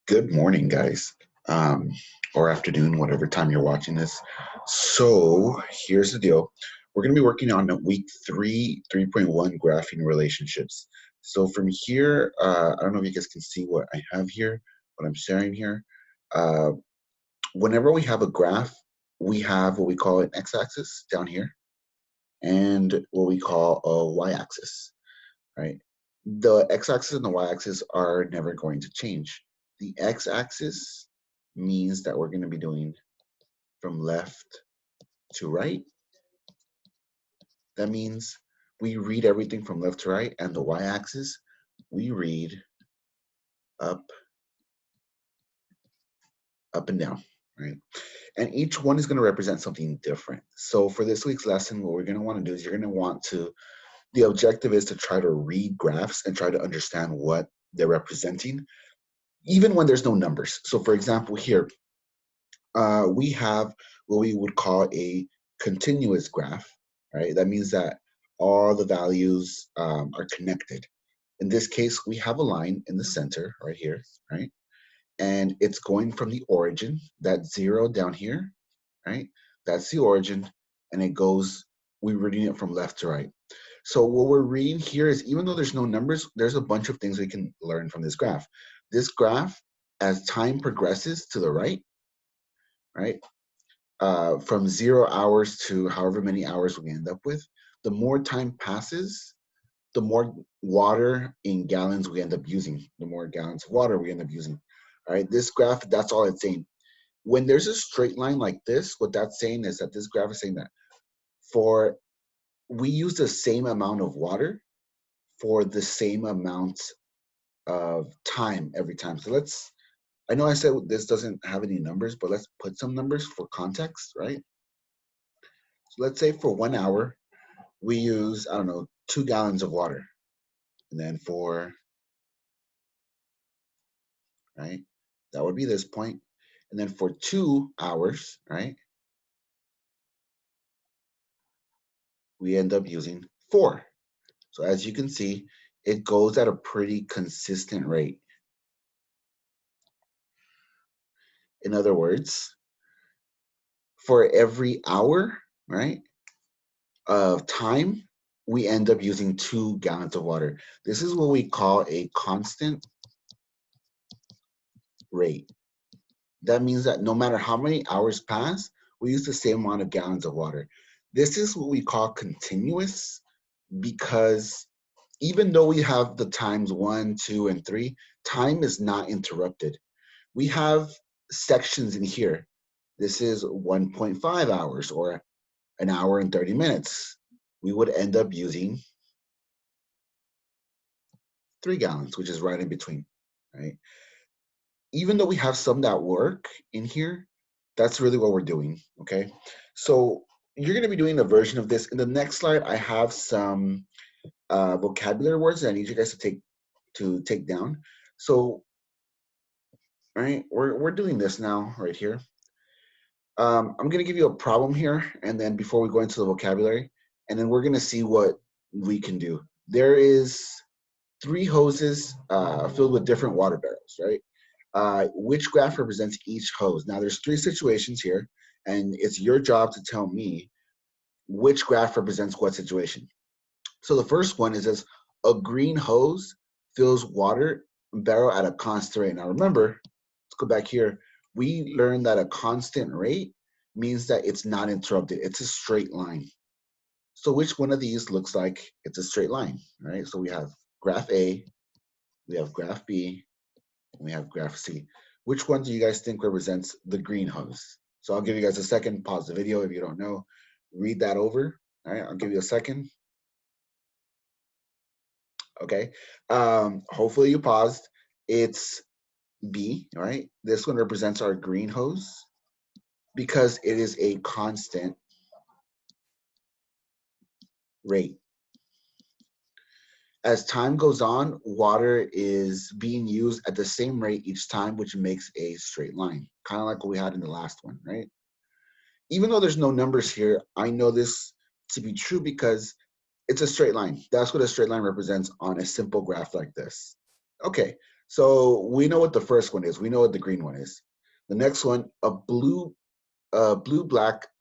Good morning, guys, um, or afternoon, whatever time you're watching this. So here's the deal. We're going to be working on week 3.1 graphing relationships. So from here, I don't know if you guys can see what I have here, what I'm sharing here. Uh, Whenever we have a graph, we have what we call an x-axis down here and what we call a y-axis, right? The x-axis and the y-axis are never going to change. The x-axis means that we're going to be doing from left to right. That means we read everything from left to right, and the y-axis, we read up, up and down, right? And each one is going to represent something different. So for this week's lesson, what we're going to want to do is you're going to want to, the objective is to try to read graphs and try to understand what they're representing, even when there's no numbers. So for example, here, we have what we would call a continuous graph, right? That means that all the values are connected. In this case, we have a line in the center right here, right? And it's going from the origin, that 0 down here, right? That's the origin, and it goes, we're reading it from left to right. So what we're reading here is, even though there's no numbers, there's a bunch of things we can learn from this graph. This graph, as time progresses to the right, from 0 hours to however many hours we end up with, the more time passes, the more water in gallons we end up using, the more gallons of water we end up using. All right, this graph, that's all it's saying. When there's a straight line like this, what that's saying is that this graph is saying that for we use the same amount of water for the same amount of time every time. So I know I said this doesn't have any numbers, but let's put some numbers for context, right? So let's say for 1 hour, we use, I don't know, 2 gallons of water. And then right, that would be this point. And then for 2 hours, right, we end up using 4. So as you can see, it goes at a pretty consistent rate. In other words, for every hour, right, of time, we end up using 2 gallons of water. This is what we call a constant rate. That means that no matter how many hours pass, we use the same amount of gallons of water. This is what we call continuous, because even though we have the times 1, 2, and 3, time is not interrupted. We have sections in here. This is 1.5 hours or an hour and 30 minutes. We would end up using 3 gallons, which is right in between, right? Even though we have some that work in here, that's really what we're doing, okay? So you're gonna be doing a version of this. In the next slide, I have some vocabulary words that I need you guys to take down. So, right, we're doing this now right here. I'm gonna give you a problem here, and then before we go into the vocabulary, and then we're gonna see what we can do. There is 3 hoses filled with different water barrels, right? Which graph represents each hose? Now there's 3 situations here, and it's your job to tell me which graph represents what situation. So the first one is as a green hose fills water barrel at a constant rate. Now remember, let's go back here. We learned that a constant rate means that it's not interrupted. It's a straight line. So which one of these looks like it's a straight line, right? So we have graph A, we have graph B, and we have graph C. Which one do you guys think represents the green hose? So I'll give you guys a second, pause the video if you don't know, read that over. All right, I'll give you a second. Okay, hopefully you paused. It's B, right? This one represents our green hose because it is a constant rate. As time goes on, water is being used at the same rate each time, which makes a straight line, kind of like what we had in the last one, right? Even though there's no numbers here, I know this to be true because it's a straight line. That's what a straight line represents on a simple graph like this. Okay, So we know what the first one is. We know what the green one is. The next one, a blue-black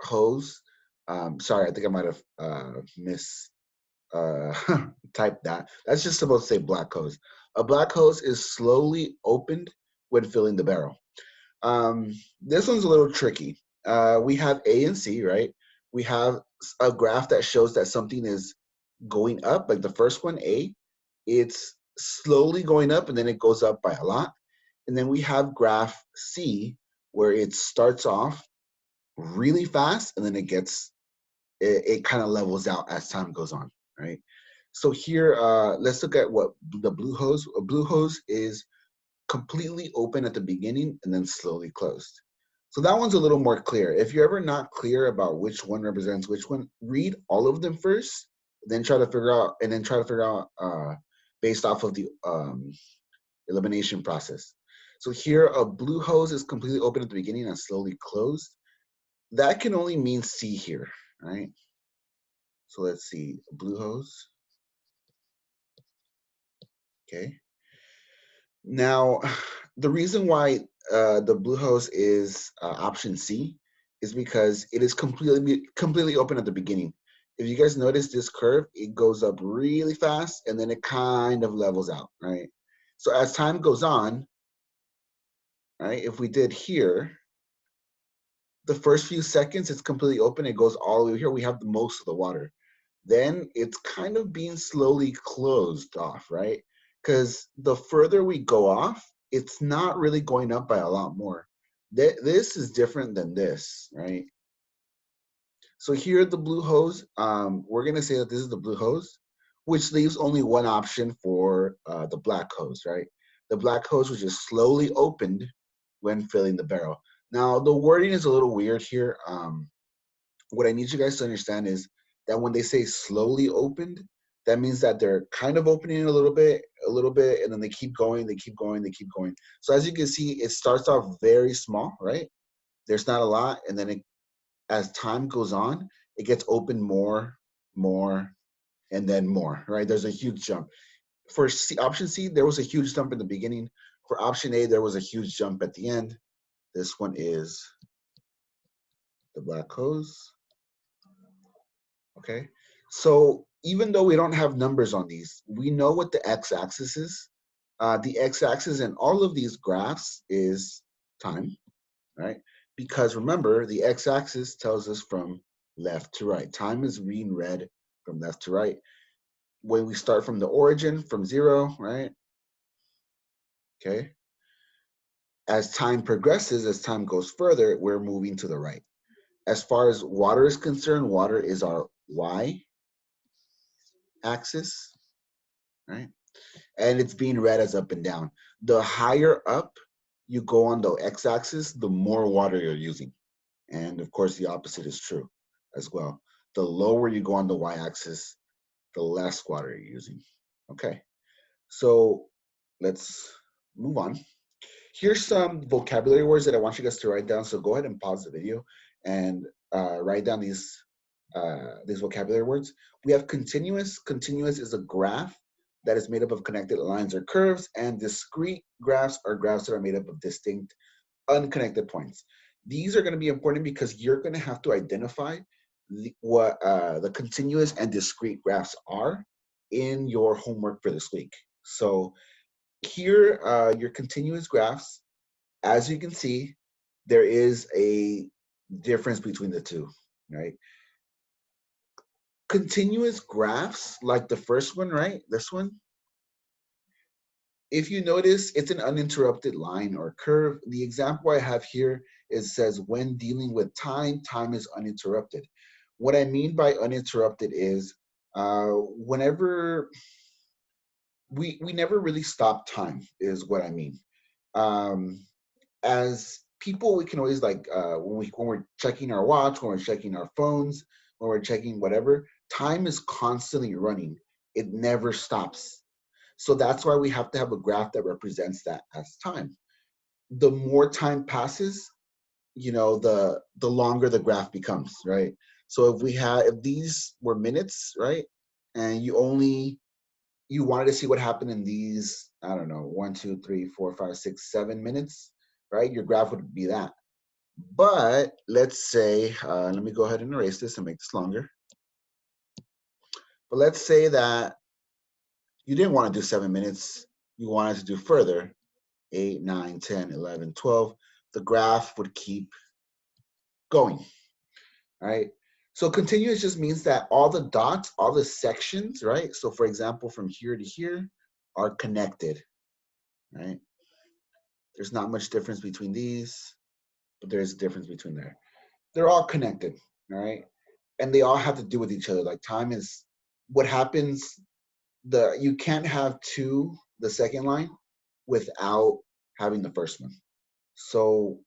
hose. Sorry, I think I might have uh, typed that. That's just supposed to say black hose. A black hose is slowly opened when filling the barrel. This one's a little tricky. We have A and C, right? We have a graph that shows that something is going up, like the first one, A, it's slowly going up and then it goes up by a lot. And then we have graph C, where it starts off really fast and then it kind of levels out as time goes on, right? So here, let's look at what the blue hose. A blue hose is completely open at the beginning and then slowly closed. So that one's a little more clear. If you're ever not clear about which one represents which one, read all of them first, then try to figure out, based off of the elimination process. So here, a blue hose is completely open at the beginning and slowly closed. That can only mean C here, right? So let's see, blue hose. Okay. Now, the reason why the blue hose is option C is because it is completely open at the beginning. If you guys notice this curve, it goes up really fast and then it kind of levels out, right? So as time goes on, right, if we did here, the first few seconds it's completely open, it goes all the way here, we have the most of the water. Then it's kind of being slowly closed off, right? Because the further we go off, it's not really going up by a lot more. This is different than this, right? So here, the blue hose, we're gonna say that this is the blue hose, which leaves only one option for the black hose, right? The black hose, which is slowly opened when filling the barrel. Now, the wording is a little weird here. What I need you guys to understand is that when they say slowly opened, that means that they're kind of opening a little bit, and then they keep going, they keep going, they keep going. So as you can see, it starts off very small, right? There's not a lot, and then as time goes on, it gets open more, and then more, right? There's a huge jump. For option C, there was a huge jump in the beginning. For option A, there was a huge jump at the end. This one is the black hose. Okay, so even though we don't have numbers on these, we know what the x-axis is. The x-axis in all of these graphs is time, right? Because remember, the x-axis tells us from left to right. Time is being read from left to right. When we start from the origin, from 0, right? Okay. As time progresses, as time goes further, we're moving to the right. As far as water is concerned, water is our y-axis, right? And it's being read as up and down. The higher up you go on the x-axis, the more water you're using. And of course, the opposite is true as well. The lower you go on the y-axis, the less water you're using. Okay, so let's move on. Here's some vocabulary words that I want you guys to write down. So go ahead and pause the video and write down these vocabulary words. We have continuous. Continuous is a graph that is made up of connected lines or curves, and discrete graphs are graphs that are made up of distinct unconnected points. These are going to be important because you're going to have to identify what the continuous and discrete graphs are in your homework for this week. So here, your continuous graphs, as you can see, there is a difference between the two, right? Continuous graphs, like the first one, right? This one, if you notice, it's an uninterrupted line or curve. The example I have here is says, when dealing with time, time is uninterrupted. What I mean by uninterrupted is whenever we never really stop time is what I mean. As people, we can always like when we're checking our watch, when we're checking our phones, when we're checking whatever, time is constantly running. It never stops. So that's why we have to have a graph that represents that as time. The more time passes, the longer the graph becomes, right? So if these were minutes, right, and you only you wanted to see what happened in these, I don't know, 1, 2, 3, 4, 5, 6, 7 minutes, right? Your graph would be that. But let's say, let me go ahead and erase this and make this longer. But let's say that you didn't want to do 7 minutes. You wanted to do further, 8, 9, 10, 11, 12. The graph would keep going, right? So continuous just means that all the dots, all the sections, right? So for example, from here to here are connected, right? There's not much difference between these, but there's a difference between there. They're all connected, all right? And they all have to do with each other. Like time is what happens, you can't have the second line without having the first one. So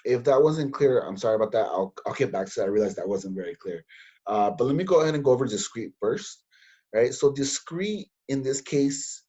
if that wasn't clear, I'm sorry about that. I'll get back to that. I realized that wasn't very clear. But let me go ahead and go over discrete first, right? So discrete in this case,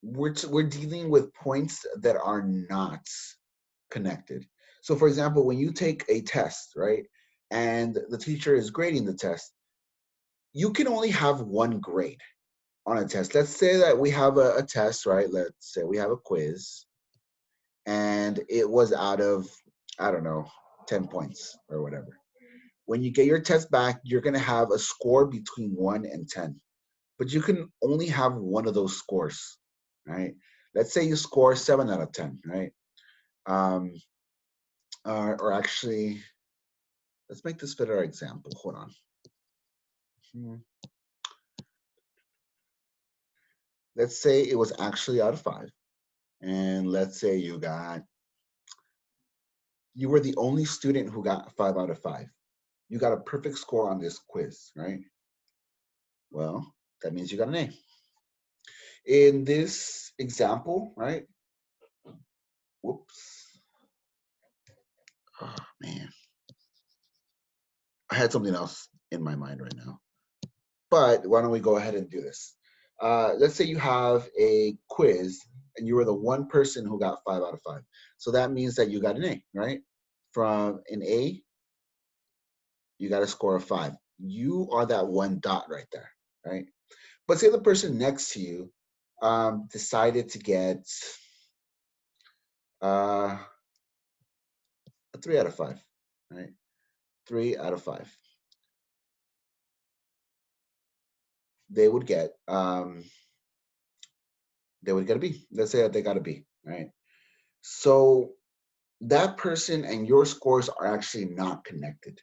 we're dealing with points that are not connected. So for example, when you take a test, right, and the teacher is grading the test, you can only have one grade on a test. Let's say that we have a test, right? Let's say we have a quiz, and it was out of, I don't know, 10 points or whatever. When you get your test back, you're going to have a score between 1 and 10, but you can only have one of those scores, right? Let's say you score 7 out of 10, right? Or actually, let's make this fit our example. Hold on. Let's say it was actually out of 5. And let's say you were the only student who got 5 out of 5. You got a perfect score on this quiz, right? Well, that means you got an A. In this example, right? Whoops. Oh, man. I had something else in my mind right now. But why don't we go ahead and do this? Let's say you have a quiz and you were the one person who got 5 out of 5. So that means that you got an A, right? From an A, you got a score of 5. You are that one dot right there, right? But say the person next to you decided to get a 3 out of 5, right? 3 out of 5. They would get a B. Let's say that they got a B, right? So that person and your scores are actually not connected,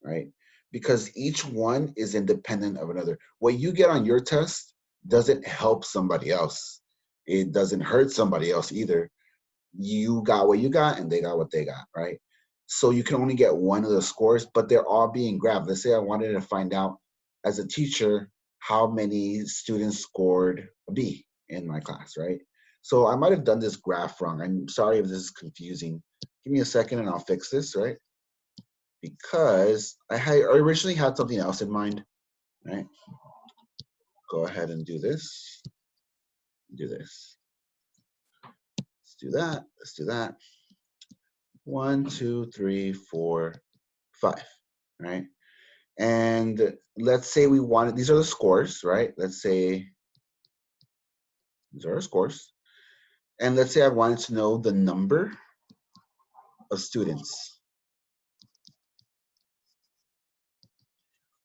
right? Because each one is independent of another. What you get on your test doesn't help somebody else. It doesn't hurt somebody else either. You got what you got and they got what they got, right? So you can only get one of the scores, but they're all being grabbed. Let's say I wanted to find out as a teacher how many students scored a B in my class, right? So I might have done this graph wrong. I'm sorry if this is confusing. Give me a second and I'll fix this, right? Because I originally had something else in mind, right? Go ahead and do this. Do this. Let's do that. Let's do that. 1, 2, 3, 4, 5, right? And let's say we wanted, these are the scores, right? Let's say these are our scores. And let's say I wanted to know the number of students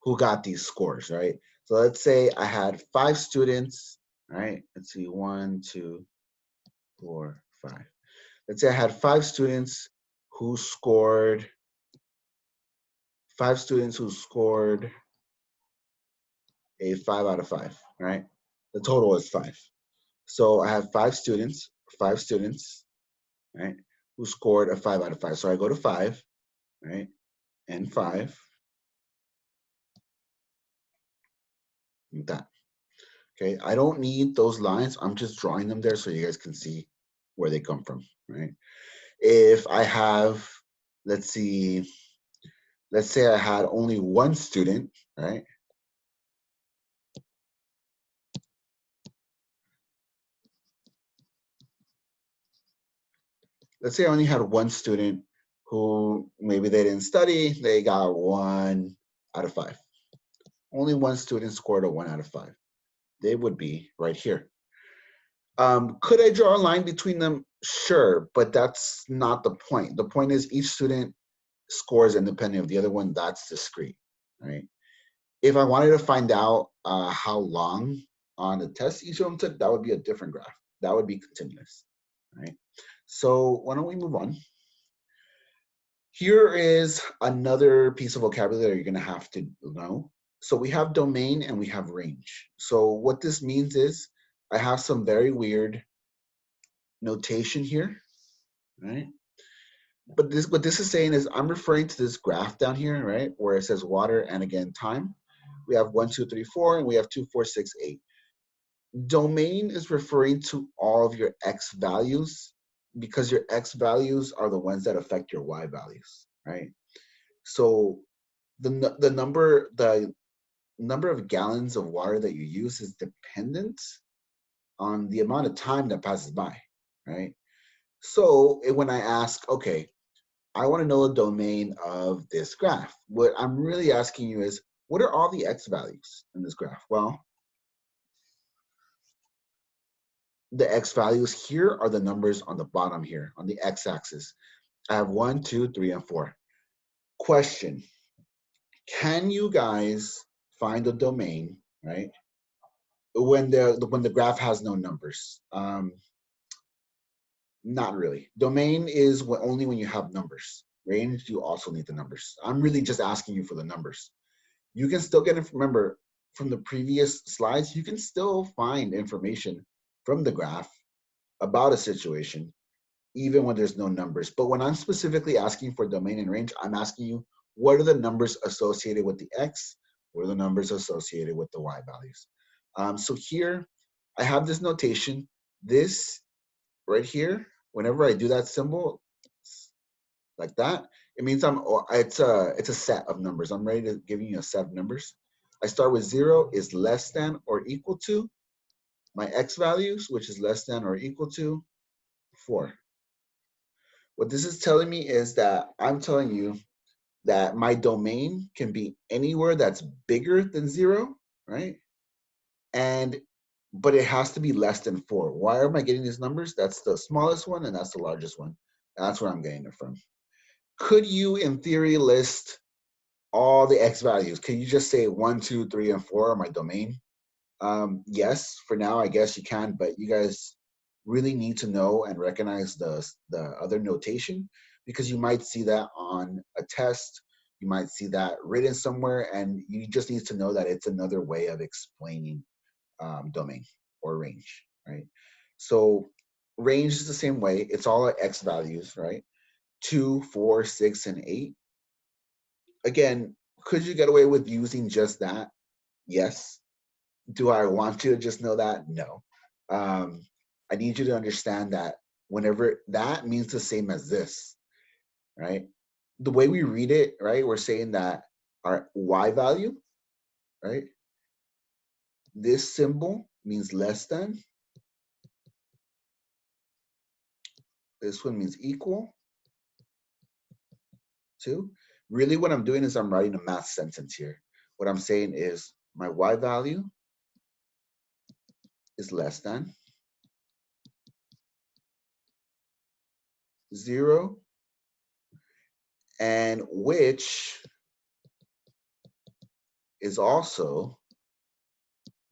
who got these scores, right? So let's say I had 5 students, right? Let's see, 1, 2, 4, 5. Let's say I had 5 students who scored, a 5 out of 5, right? The total is 5. So I have 5 students, right, who scored a 5 out of 5. So I go to 5, right, and 5, like that. Okay, I don't need those lines. I'm just drawing them there so you guys can see where they come from, right? If I have, let's say I had only one student, right? Let's say I only had one student who maybe they didn't study, they got 1 out of 5. Only one student scored a 1 out of 5. They would be right here. Could I draw a line between them? Sure, but that's not the point. The point is each student scores independent of the other one. That's discrete, right? If I wanted to find out how long on the test each of them took, that would be a different graph. That would be continuous, right? So why don't we move on? Here is another piece of vocabulary you're gonna have to know. So we have domain and we have range. So what this means is I have some very weird notation here, right? But this, what this is saying is I'm referring to this graph down here, right? Where it says water and again time. We have 1, 2, 3, 4, and we have 2, 4, 6, 8. Domain is referring to all of your X values because your X values are the ones that affect your Y values, right? So the number of gallons of water that you use is dependent on the amount of time that passes by, right? So when I ask, okay, I want to know the domain of this graph, what I'm really asking you is, what are all the X values in this graph? Well, the X values here are the numbers on the bottom here on the X axis. I have 1, 2, 3, and 4. Question, can you guys find the domain, right? When the graph has no numbers? Not really. Domain is only when you have numbers. Range, you also need the numbers. I'm really just asking you for the numbers. You can still get it. Remember, from the previous slides, you can still find information from the graph about a situation, even when there's no numbers. But when I'm specifically asking for domain and range, I'm asking you, what are the numbers associated with the X? What are the numbers associated with the Y values? So here, I have this notation. This right here, whenever I do that symbol like that, it means it's a set of numbers. I'm ready to give you a set of numbers. I start with 0 is less than or equal to my X values, which is less than or equal to 4. What this is telling me is that I'm telling you that my domain can be anywhere that's bigger than 0, right? But it has to be less than 4. Why am I getting these numbers? That's the smallest one and that's the largest one. That's where I'm getting it from. Could you, in theory, list all the X values? Can you just say 1, 2, 3, and 4 are my domain? Yes, for now, I guess you can, but you guys really need to know and recognize the other notation because you might see that on a test, you might see that written somewhere, and you just need to know that it's another way of explaining domain or range, right? So range is the same way. It's all X values, right? 2, 4, 6, and 8. Again, could you get away with using just that? Yes. Do I want you to just know that? No. I need you to understand that whenever that means the same as this, right? The way we read it, right? We're saying that our Y value, right? This symbol means less than. This one means equal to. Really what I'm doing is I'm writing a math sentence here. What I'm saying is my Y value is less than 0, and which is also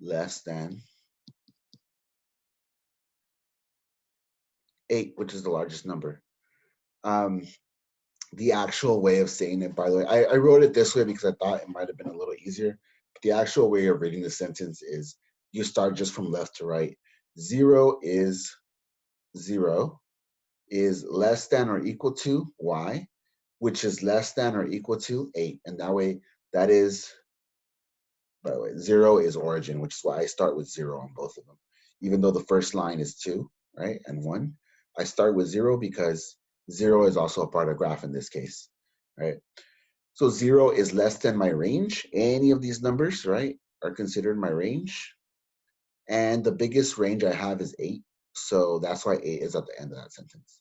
less than 8, which is the largest number. The actual way of saying it, by the way, I wrote it this way because I thought it might have been a little easier. But the actual way of reading the sentence is you start just from left to right. 0 is less than or equal to Y, which is less than or equal to 8. And that way, that is, by the way, 0 is origin, which is why I start with 0 on both of them. Even though the first line is 2, right, and 1, I start with 0 because 0 is also a part of graph in this case, right? So 0 is less than my range. Any of these numbers, right, are considered my range. And the biggest range I have is 8. So that's why 8 is at the end of that sentence.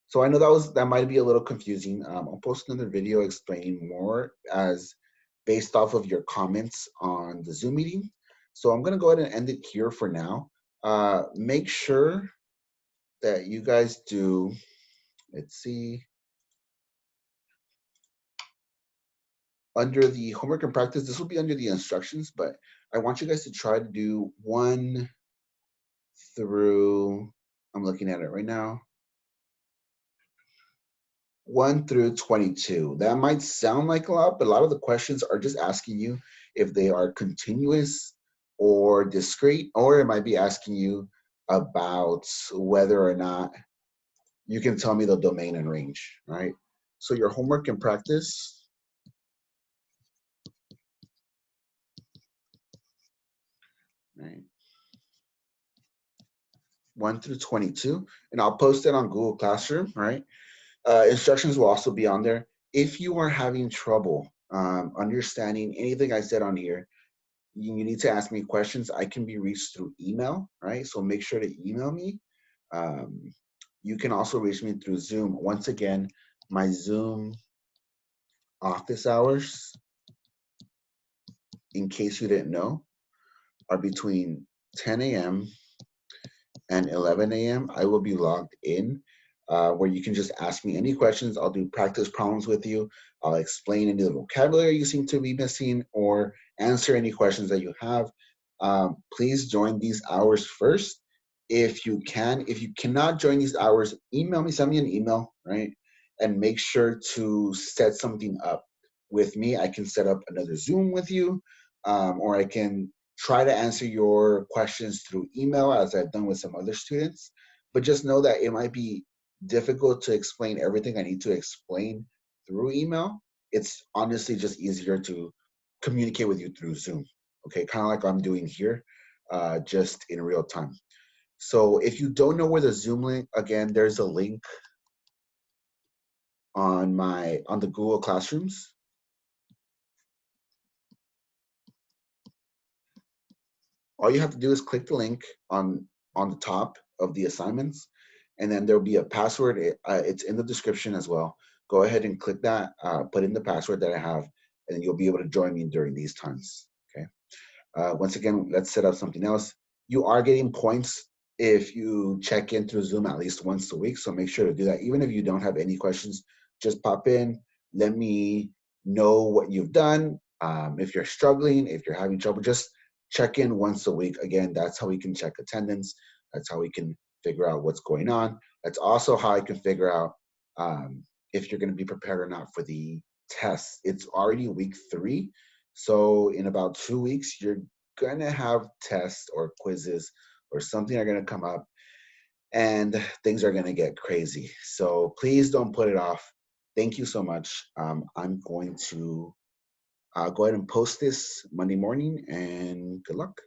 So I know that might be a little confusing. I'll post another video explaining more as based off of your comments on the Zoom meeting. So I'm gonna go ahead and end it here for now. Make sure that you guys do, let's see, under the homework and practice, this will be under the instructions, but I want you guys to try to do 1 through, I'm looking at it right now, 1 through 22. That might sound like a lot, but a lot of the questions are just asking you if they are continuous or discrete, or it might be asking you about whether or not you can tell me the domain and range, right? So your homework and practice, right? 1 through 22, and I'll post it on Google Classroom, right? Instructions will also be on there. If you are having trouble understanding anything I said on here, you need to ask me questions. I can be reached through email, right? So make sure to email me. Um, you can also reach me through Zoom. Once again, my Zoom office hours, in case you didn't know, are between 10 a.m. and 11 a.m. I will be logged in where you can just ask me any questions. I'll do practice problems with you. I'll explain any of the vocabulary you seem to be missing or answer any questions that you have. Please join these hours first. If you can, if you cannot join these hours, email me, send me an email, right? And make sure to set something up with me. I can set up another Zoom with you, or I can try to answer your questions through email as I've done with some other students. But just know that it might be difficult to explain everything I need to explain through email. It's honestly just easier to communicate with you through Zoom. Okay, kind of like I'm doing here, just in real time. So if you don't know where the Zoom link, again, there's a link on the Google Classrooms. All you have to do is click the link on the top of the assignments, and then there'll be a password. It's in the description as well. Go ahead and click that, put in the password that I have, and you'll be able to join me during these times. Okay. Once again, let's set up something else. You are getting points if you check in through Zoom at least once a week. So make sure to do that. Even if you don't have any questions, just pop in. Let me know what you've done. If you're struggling, if you're having trouble, just check in once a week. Again, that's how we can check attendance. That's how we can figure out what's going on. That's also how I can figure out if you're going to be prepared or not for the test. It's already week 3. So in about 2 weeks, you're gonna have tests or quizzes or something are gonna come up and things are gonna get crazy. So please don't put it off. Thank you so much. I'm going to go ahead and post this Monday morning and good luck.